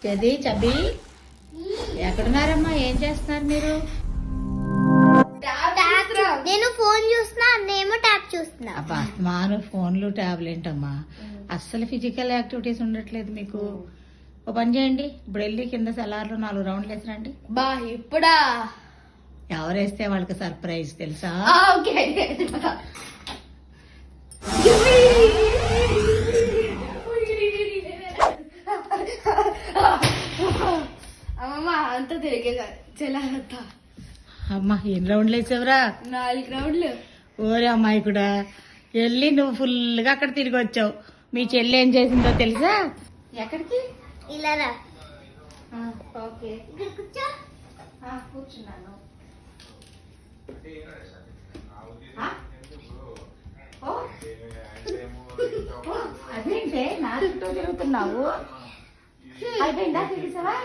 చది చబి ఎక్కడున్నారమ్మా? ఏం చేస్తున్నారు మీరు? నేను ఫోన్ చూస్తున్నా, అన్నేమో ట్యాబ్ చూస్తున్నా. అబ్బా మాను ఫోన్లు ట్యాబ్లు ఏంటమ్మా? అస్సలు ఫిజికల్ యాక్టివిటీస్ ఉండట్లేదు మీకు. ఓ పని చేయండి, ఇప్పుడు వెళ్ళి కింద సెలార్లో 4 రౌండ్లు వేసిరండి. బా ఇప్పుడా? ఎవరు వేస్తే వాళ్ళకి సర్ప్రైజ్ తెలుసా? ఓకే. అమ్మమ్మ అంత తిరిగేదా చెల్లంతా. అమ్మా ఎన్ని రౌండ్లు వేసావురా? 4 రౌండ్లు. ఓరే అమ్మాయి కూడా వెళ్ళి నువ్వు ఫుల్గా అక్కడ తిరిగి వచ్చావు. మీ చెల్లి ఏం చేసిందో తెలుసా? ఎక్కడికి? ఇలా రా. ఓకే కూర్చో. కూర్చున్నాను. అదేంటే నా చుట్టూ తిరుగుతున్నావు? అయిపోయిందా తిరిగిసావా?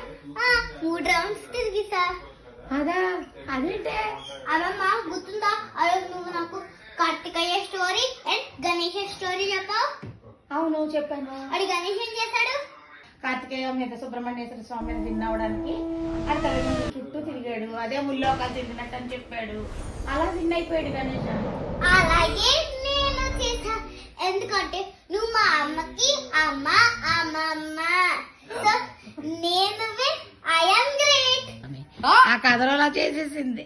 3 రౌండ్స్ తిరిగిసా. అదా అదేంటే? అమ్మమ్మ గుర్తుందా? అదే నువ్వు నాకు Kartikeya story and Ganesh story చెప్పావు. అవును చెప్పాను. అది గణేష్ ఏం చేశాడు? కార్తికేయ మీద సుబ్రహ్మణ్యేశ్వర స్వామిని విన్నవడానికి ఆ తల్లిదండ్రుల చుట్టూ తిరిగాడు. అదే ముల్లోకాలు తిరిగినట్టు అని చెప్పాడు. అలా విన్ అయిపోయాడు గణేష్. అలాగే నేను చేశా. ఎందుకంటే నువ్వు మా అమ్మకి అమ్మ అమ్మమ్మ. సో నేను ఐ యామ్ గ్రేట్. ఆ కథలో అలా చేసేసింది.